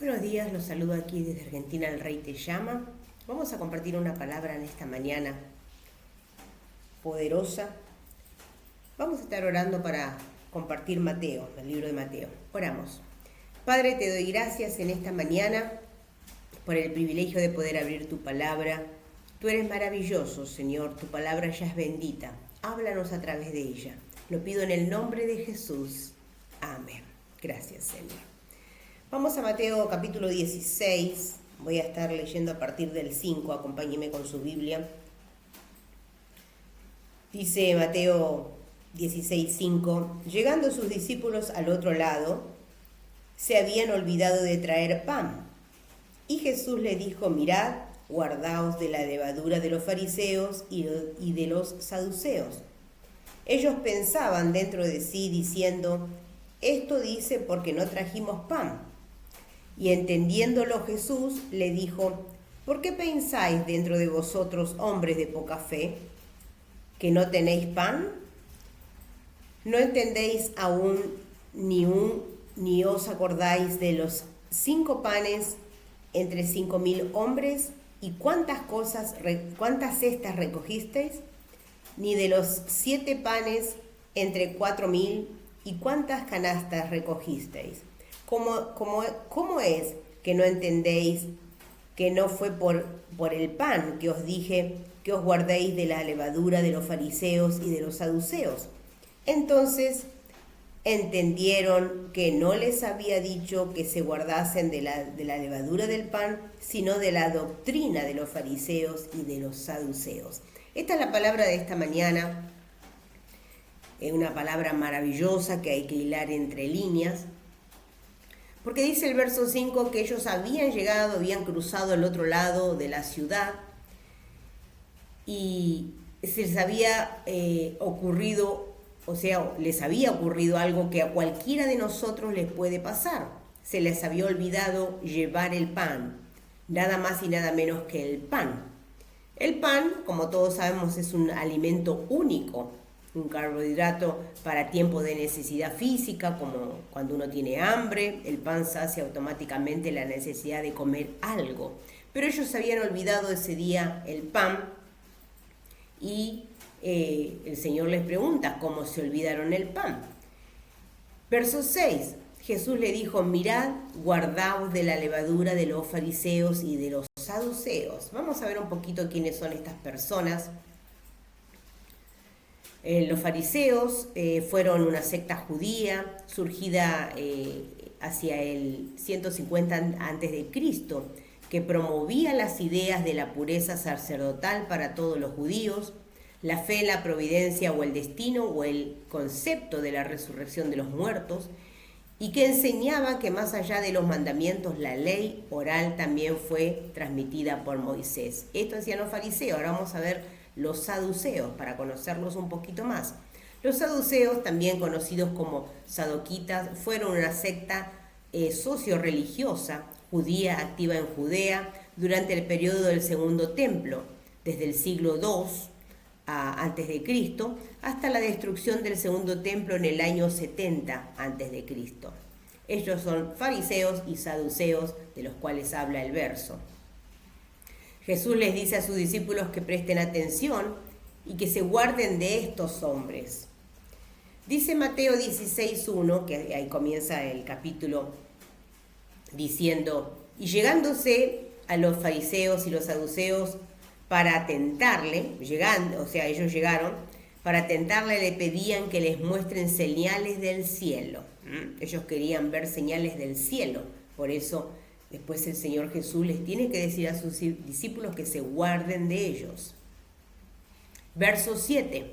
Buenos días, los saludo aquí desde Argentina, el Rey te llama. Vamos a compartir una palabra en esta mañana poderosa. Vamos a estar orando para compartir Mateo, el libro de Mateo. Oramos. Padre, te doy gracias en esta mañana por el privilegio de poder abrir tu palabra. Tú eres maravilloso, Señor, tu palabra ya es bendita. Háblanos a través de ella. Lo pido en el nombre de Jesús. Amén. Gracias, Señor. Vamos a Mateo capítulo 16, voy a estar leyendo a partir del 5, acompáñeme con su Biblia. Dice Mateo 16:5, llegando sus discípulos al otro lado, se habían olvidado de traer pan. Y Jesús les dijo, mirad, guardaos de la levadura de los fariseos y de los saduceos. Ellos pensaban dentro de sí diciendo, esto dice porque no trajimos pan. Y entendiéndolo Jesús le dijo, ¿por qué pensáis dentro de vosotros, hombres de poca fe, que no tenéis pan? ¿No entendéis aún ni os acordáis de los 5 panes entre 5.000 hombres? ¿Y cuántas cestas recogisteis? Ni de los 7 panes entre 4.000, ¿y cuántas canastas recogisteis? ¿Cómo es que no entendéis que no fue por el pan que os dije que os guardéis de la levadura de los fariseos y de los saduceos? Entonces entendieron que no les había dicho que se guardasen de la levadura del pan, sino de la doctrina de los fariseos y de los saduceos. Esta es la palabra de esta mañana, es una palabra maravillosa que hay que hilar entre líneas, porque dice el verso 5 que ellos habían cruzado el otro lado de la ciudad y se les había ocurrido algo que a cualquiera de nosotros les puede pasar. Se les había olvidado llevar el pan, nada más y nada menos que el pan. El pan, como todos sabemos, es un alimento único, un carbohidrato para tiempo de necesidad física, como cuando uno tiene hambre, el pan sacia automáticamente la necesidad de comer algo. Pero ellos se habían olvidado ese día el pan y el Señor les pregunta cómo se olvidaron el pan. Verso 6, Jesús le dijo, mirad, guardaos de la levadura de los fariseos y de los saduceos. Vamos a ver un poquito quiénes son estas personas. Los fariseos fueron una secta judía surgida hacia el 150 a.C., que promovía las ideas de la pureza sacerdotal para todos los judíos, la fe en la providencia o el destino o el concepto de la resurrección de los muertos, y que enseñaba que más allá de los mandamientos, la ley oral también fue transmitida por Moisés. Esto hacían los fariseos. Ahora vamos a ver los saduceos, para conocerlos un poquito más. Los saduceos, también conocidos como sadoquitas, fueron una secta socio-religiosa judía activa en Judea durante el periodo del Segundo Templo, desde el siglo II antes de Cristo hasta la destrucción del Segundo Templo en el año 70 antes de Cristo. Ellos son fariseos y saduceos, de los cuales habla el verso. Jesús les dice a sus discípulos que presten atención y que se guarden de estos hombres. Dice Mateo 16:1, que ahí comienza el capítulo, diciendo, y llegándose a los fariseos y los saduceos para tentarle, ellos llegaron, para tentarle le pedían que les muestren señales del cielo. Ellos querían ver señales del cielo, por eso después el Señor Jesús les tiene que decir a sus discípulos que se guarden de ellos. Verso 7.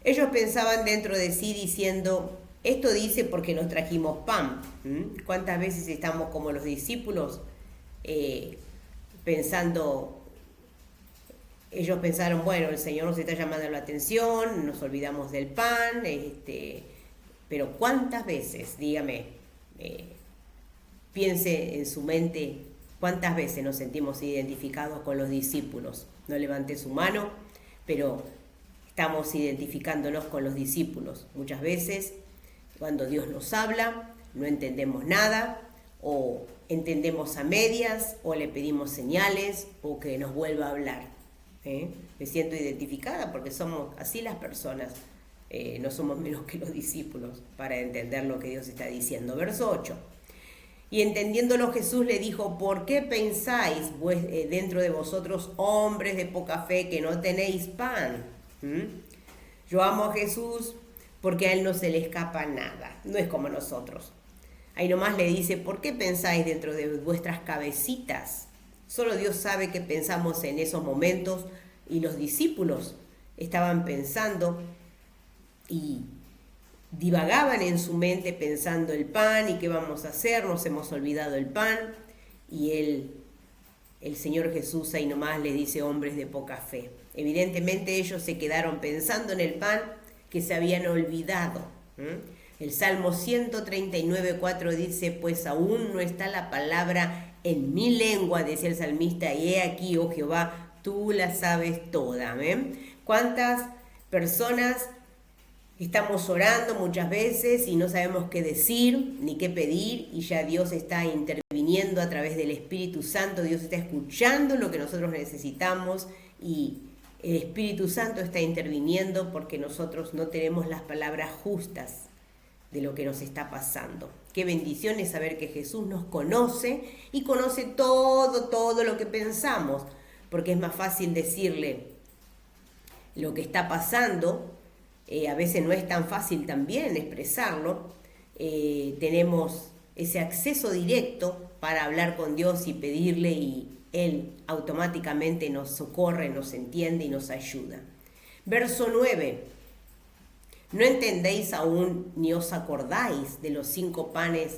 Ellos pensaban dentro de sí diciendo, esto dice porque nos trajimos pan. ¿Cuántas veces estamos como los discípulos pensando, ellos pensaron, bueno, el Señor nos está llamando la atención, nos olvidamos del pan, pero ¿cuántas veces, dígame, piense en su mente, cuántas veces nos sentimos identificados con los discípulos? No levante su mano, pero estamos identificándonos con los discípulos. Muchas veces, cuando Dios nos habla, no entendemos nada, o entendemos a medias, o le pedimos señales, o que nos vuelva a hablar. Me siento identificada porque somos así las personas, no somos menos que los discípulos para entender lo que Dios está diciendo. Verso 8. Y entendiéndolo Jesús le dijo, ¿por qué pensáis dentro de vosotros, hombres de poca fe, que no tenéis pan? Yo amo a Jesús porque a Él no se le escapa nada, no es como nosotros. Ahí nomás le dice, ¿por qué pensáis dentro de vuestras cabecitas? Solo Dios sabe qué pensamos en esos momentos, y los discípulos estaban pensando y divagaban en su mente pensando el pan y qué vamos a hacer, nos hemos olvidado el pan, y el Señor Jesús ahí nomás le dice, hombres de poca fe. Evidentemente ellos se quedaron pensando en el pan que se habían olvidado. El Salmo 139:4 dice, pues aún no está la palabra en mi lengua, decía el salmista, y he aquí, oh Jehová, tú la sabes toda. ¿Amén? ¿Cuántas personas estamos orando muchas veces y no sabemos qué decir ni qué pedir, y ya Dios está interviniendo a través del Espíritu Santo? Dios está escuchando lo que nosotros necesitamos, y el Espíritu Santo está interviniendo porque nosotros no tenemos las palabras justas de lo que nos está pasando. Qué bendición es saber que Jesús nos conoce y conoce todo lo que pensamos, porque es más fácil decirle lo que está pasando. A veces no es tan fácil también expresarlo. Tenemos ese acceso directo para hablar con Dios y pedirle, y Él automáticamente nos socorre, nos entiende y nos ayuda. Verso 9. ¿No entendéis aún ni os acordáis de los 5 panes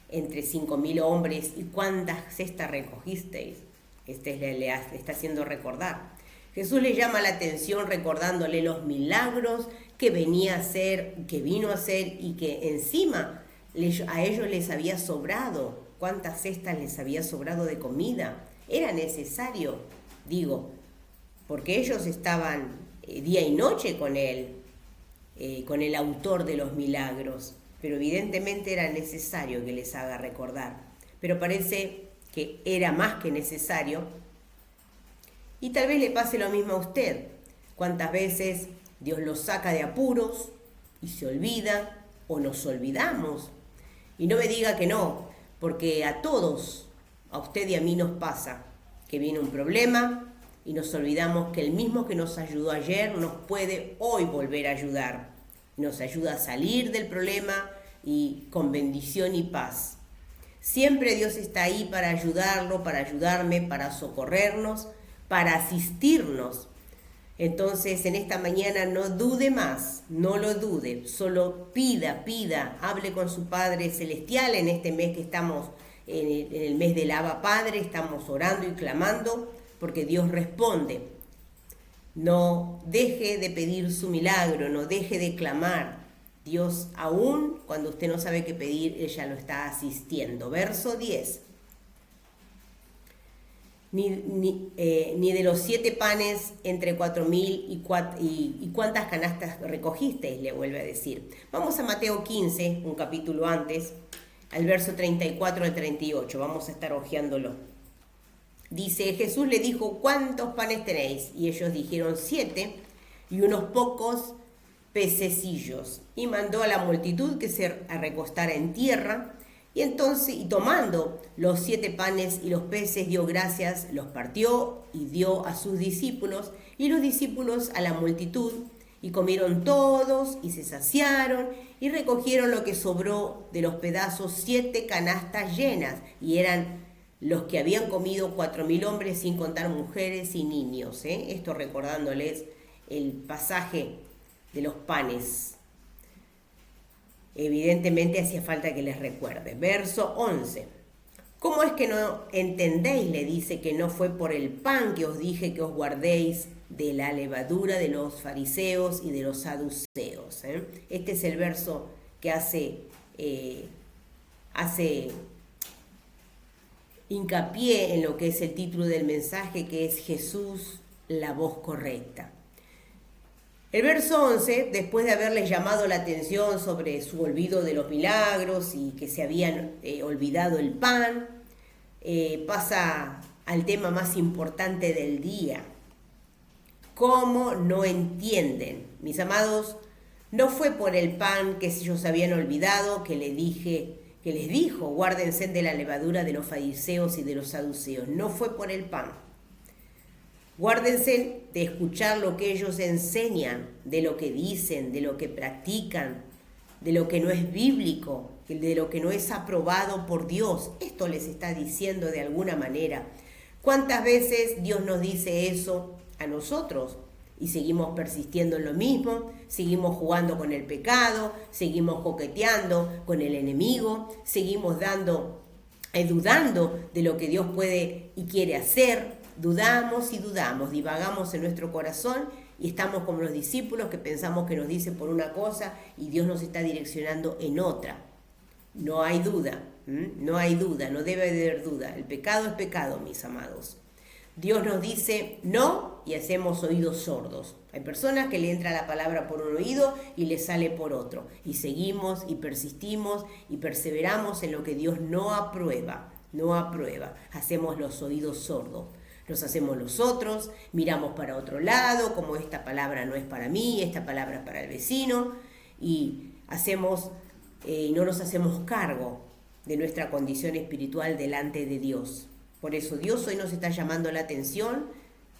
entre 5.000 hombres y cuántas cestas recogisteis? Le está haciendo recordar. Jesús le llama la atención recordándole los milagros que vino a hacer, y que encima a ellos les había sobrado. ¿Cuántas cestas les había sobrado de comida? Era necesario, porque ellos estaban día y noche con él, con el autor de los milagros, pero evidentemente era necesario que les haga recordar. Pero parece que era más que necesario, y tal vez le pase lo mismo a usted. ¿Cuántas veces Dios los saca de apuros y se olvida, o nos olvidamos? Y no me diga que no, porque a todos, a usted y a mí, nos pasa que viene un problema y nos olvidamos que el mismo que nos ayudó ayer nos puede hoy volver a ayudar. Nos ayuda a salir del problema, y con bendición y paz. Siempre Dios está ahí para ayudarlo, para ayudarme, para socorrernos, para asistirnos. Entonces, en esta mañana no dude más, no lo dude, solo pida, hable con su Padre Celestial. En este mes que estamos, en el mes del Abba Padre, estamos orando y clamando porque Dios responde. No deje de pedir su milagro, no deje de clamar. Dios, aún cuando usted no sabe qué pedir, Él ya lo está asistiendo. Verso 10. Ni de los 7 panes entre 4.000 y cuántas canastas recogisteis, le vuelve a decir. Vamos a Mateo 15, un capítulo antes, al verso 34 al 38. Vamos a estar hojeándolo. Dice, Jesús le dijo, ¿cuántos panes tenéis? Y ellos dijeron 7 y unos pocos pececillos. Y mandó a la multitud que se recostara en tierra. Y entonces, y tomando los 7 panes y los peces, dio gracias, los partió y dio a sus discípulos, y los discípulos a la multitud. Y comieron todos y se saciaron, y recogieron lo que sobró de los pedazos, 7 canastas llenas, y eran los que habían comido 4.000 hombres, sin contar mujeres y niños. Esto recordándoles el pasaje de los panes. Evidentemente hacía falta que les recuerde. Verso 11. ¿Cómo es que no entendéis? Le dice, que no fue por el pan que os dije que os guardéis de la levadura de los fariseos y de los saduceos. Este es el verso que hace hincapié en lo que es el título del mensaje, que es Jesús, la voz correcta. El verso 11, después de haberles llamado la atención sobre su olvido de los milagros y que se habían olvidado el pan, pasa al tema más importante del día. ¿Cómo no entienden? Mis amados, no fue por el pan que ellos habían olvidado que les dijo, guárdense de la levadura de los fariseos y de los saduceos. No fue por el pan. Guárdense de escuchar lo que ellos enseñan, de lo que dicen, de lo que practican, de lo que no es bíblico, de lo que no es aprobado por Dios. Esto les está diciendo de alguna manera. ¿Cuántas veces Dios nos dice eso a nosotros? Y seguimos persistiendo en lo mismo, seguimos jugando con el pecado, seguimos coqueteando con el enemigo, seguimos dudando de lo que Dios puede y quiere hacer. Dudamos y dudamos, divagamos en nuestro corazón y estamos como los discípulos que pensamos que nos dice por una cosa y Dios nos está direccionando en otra. No hay duda, no hay duda, no debe haber duda. El pecado es pecado, mis amados. Dios nos dice no y hacemos oídos sordos. Hay personas que le entra la palabra por un oído y le sale por otro. Y seguimos y persistimos y perseveramos en lo que Dios no aprueba. No aprueba. Hacemos los oídos sordos. Los hacemos nosotros, miramos para otro lado, como esta palabra no es para mí, esta palabra es para el vecino, y no nos hacemos cargo de nuestra condición espiritual delante de Dios. Por eso Dios hoy nos está llamando la atención,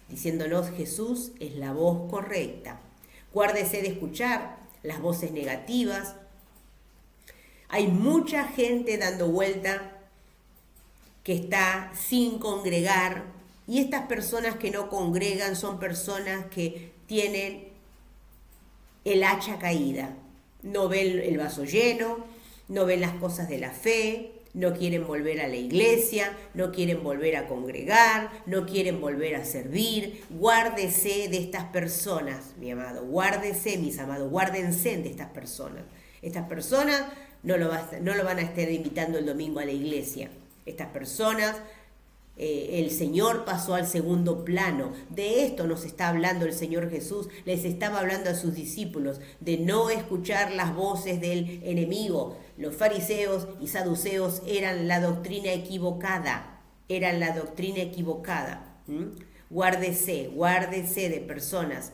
diciéndonos Jesús es la voz correcta. Guárdese de escuchar las voces negativas. Hay mucha gente dando vuelta que está sin congregar, y estas personas que no congregan son personas que tienen el hacha caída. No ven el vaso lleno, no ven las cosas de la fe, no quieren volver a la iglesia, no quieren volver a congregar, no quieren volver a servir. Guárdese de estas personas, mi amado, guárdese, mis amados, guárdense de estas personas. Estas personas no lo van a estar invitando el domingo a la iglesia. Estas personas, el Señor pasó al segundo plano. De esto nos está hablando el Señor Jesús. Les estaba hablando a sus discípulos de no escuchar las voces del enemigo. Los fariseos y saduceos eran la doctrina equivocada. Guárdese de personas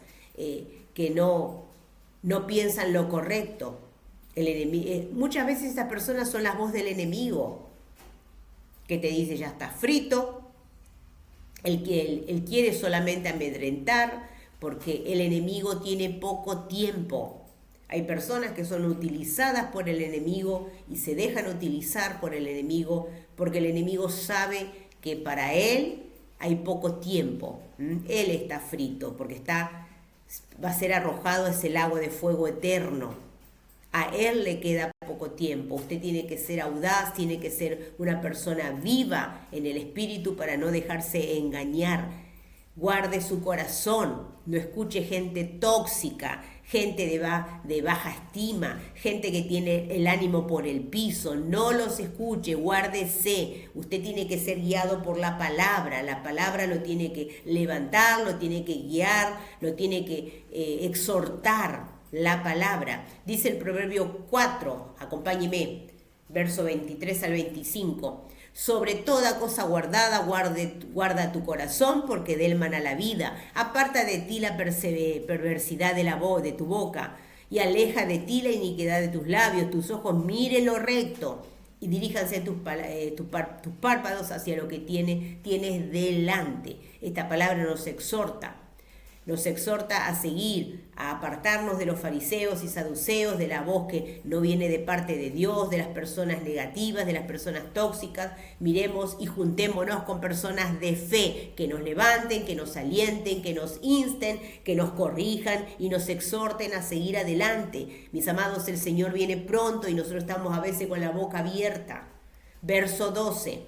que no piensan lo correcto. Muchas veces estas personas son las voces del enemigo, que te dice ya está frito. Él quiere solamente amedrentar, porque el enemigo tiene poco tiempo. Hay personas que son utilizadas por el enemigo y se dejan utilizar por el enemigo porque el enemigo sabe que para él hay poco tiempo. Él está frito porque va a ser arrojado a ese lago de fuego eterno. A él le queda poco tiempo. Usted tiene que ser audaz, tiene que ser una persona viva en el espíritu para no dejarse engañar. Guarde su corazón, no escuche gente tóxica, gente de baja estima, gente que tiene el ánimo por el piso. No los escuche, guárdese. Usted tiene que ser guiado por la palabra lo tiene que levantar, lo tiene que guiar, lo tiene que exhortar. La palabra, dice el Proverbio 4, acompáñeme, verso 23 al 25. Sobre toda cosa guardada, guarda tu corazón, porque de él mana la vida. Aparta de ti la perversidad de tu boca, y aleja de ti la iniquidad de tus labios. Tus ojos miren lo recto, y diríjanse tus párpados hacia lo que tienes delante. Esta palabra nos exhorta a seguir, a apartarnos de los fariseos y saduceos, de la voz que no viene de parte de Dios, de las personas negativas, de las personas tóxicas. Miremos y juntémonos con personas de fe que nos levanten, que nos alienten, que nos insten, que nos corrijan y nos exhorten a seguir adelante. Mis amados, el Señor viene pronto y nosotros estamos a veces con la boca abierta. Verso 12.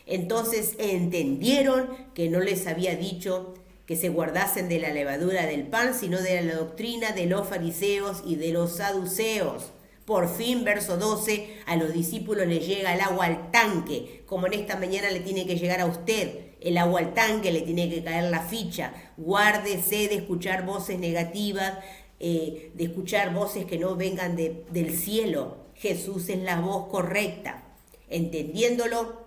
Entonces entendieron que no les había dicho que se guardasen de la levadura del pan, sino de la doctrina de los fariseos y de los saduceos. Por fin, verso 12, a los discípulos les llega el agua al tanque, como en esta mañana le tiene que llegar a usted el agua al tanque, le tiene que caer la ficha. Guárdese de escuchar voces negativas, de escuchar voces que no vengan del cielo. Jesús es la voz correcta. Entendiéndolo,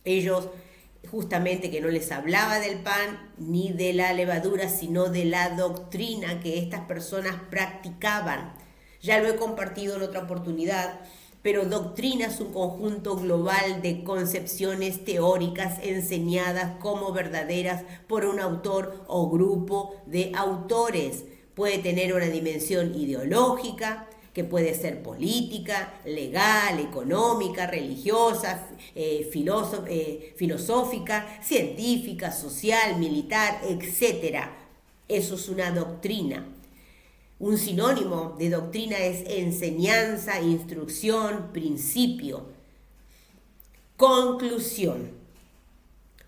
ellos justamente que no les hablaba del pan ni de la levadura, sino de la doctrina que estas personas practicaban. Ya lo he compartido en otra oportunidad, pero doctrina es un conjunto global de concepciones teóricas enseñadas como verdaderas por un autor o grupo de autores. Puede tener una dimensión ideológica, que puede ser política, legal, económica, religiosa, filosófica, científica, social, militar, etc. Eso es una doctrina. Un sinónimo de doctrina es enseñanza, instrucción, principio. Conclusión.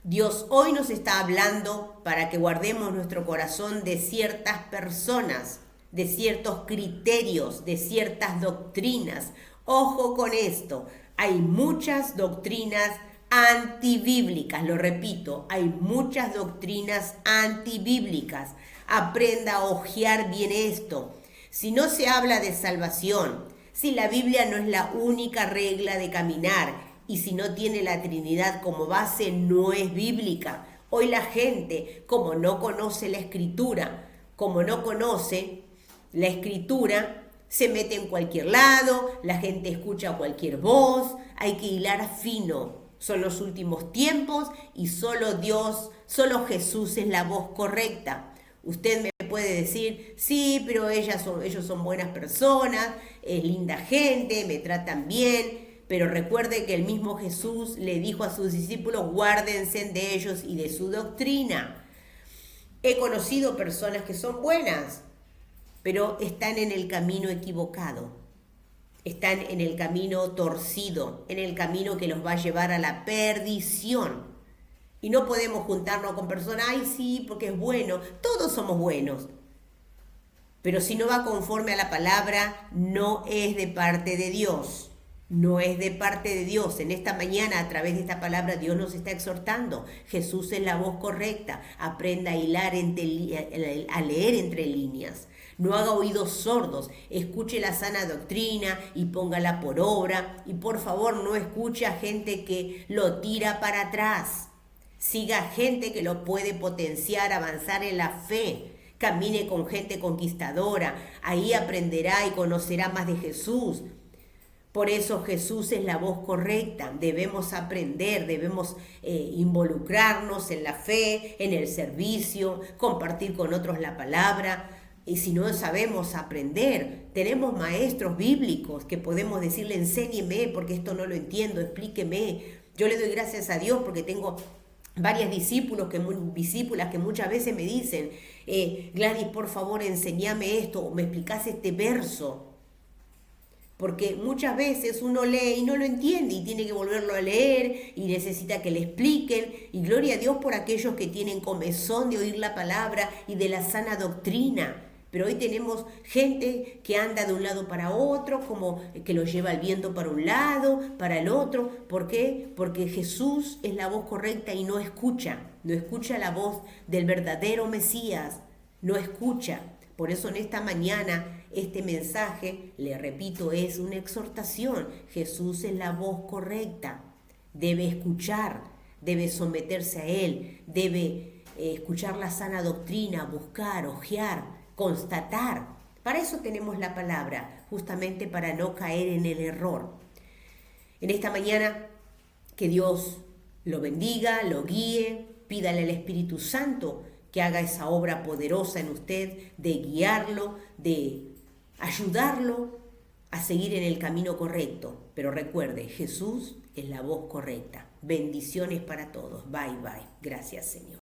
Dios hoy nos está hablando para que guardemos nuestro corazón de ciertas personas, de ciertos criterios, de ciertas doctrinas. Ojo con esto, hay muchas doctrinas antibíblicas, lo repito, hay muchas doctrinas antibíblicas. Aprenda a hojear bien esto. Si no se habla de salvación, si la Biblia no es la única regla de caminar y si no tiene la Trinidad como base, no es bíblica. Hoy la gente, como no conoce la Escritura, se mete en cualquier lado, la gente escucha cualquier voz, hay que hilar fino. Son los últimos tiempos y solo Jesús es la voz correcta. Usted me puede decir, sí, pero ellos son buenas personas, es linda gente, me tratan bien, pero recuerde que el mismo Jesús le dijo a sus discípulos, guárdense de ellos y de su doctrina. He conocido personas que son buenas, pero están en el camino equivocado, están en el camino torcido, en el camino que los va a llevar a la perdición. Y no podemos juntarnos con personas, ay sí, porque es bueno, todos somos buenos. Pero si no va conforme a la palabra, no es de parte de Dios. No es de parte de Dios. En esta mañana, a través de esta palabra, Dios nos está exhortando. Jesús es la voz correcta. Aprenda a leer entre líneas. No haga oídos sordos. Escuche la sana doctrina y póngala por obra. Y por favor, no escuche a gente que lo tira para atrás. Siga gente que lo puede potenciar, avanzar en la fe. Camine con gente conquistadora. Ahí aprenderá y conocerá más de Jesús. Por eso Jesús es la voz correcta. Debemos aprender, debemos involucrarnos en la fe, en el servicio, compartir con otros la palabra. Y si no sabemos aprender, tenemos maestros bíblicos que podemos decirle, enséñeme porque esto no lo entiendo, explíqueme. Yo le doy gracias a Dios porque tengo varias discípulas que muchas veces me dicen, Gladys, por favor, enséñame esto o me explicás este verso. Porque muchas veces uno lee y no lo entiende y tiene que volverlo a leer y necesita que le expliquen. Y gloria a Dios por aquellos que tienen comezón de oír la palabra y de la sana doctrina. Pero hoy tenemos gente que anda de un lado para otro, como que lo lleva el viento para un lado, para el otro. ¿Por qué? Porque Jesús es la voz correcta y no escucha la voz del verdadero Mesías, no escucha. Por eso en esta mañana este mensaje, le repito, es una exhortación. Jesús es la voz correcta, debe escuchar, debe someterse a Él, debe escuchar la sana doctrina, buscar, hojear, constatar. Para eso tenemos la palabra, justamente para no caer en el error. En esta mañana, que Dios lo bendiga, lo guíe, pídale al Espíritu Santo que haga esa obra poderosa en usted, de guiarlo, de ayudarlo a seguir en el camino correcto. Pero recuerde, Jesús es la voz correcta. Bendiciones para todos. Bye, bye. Gracias, Señor.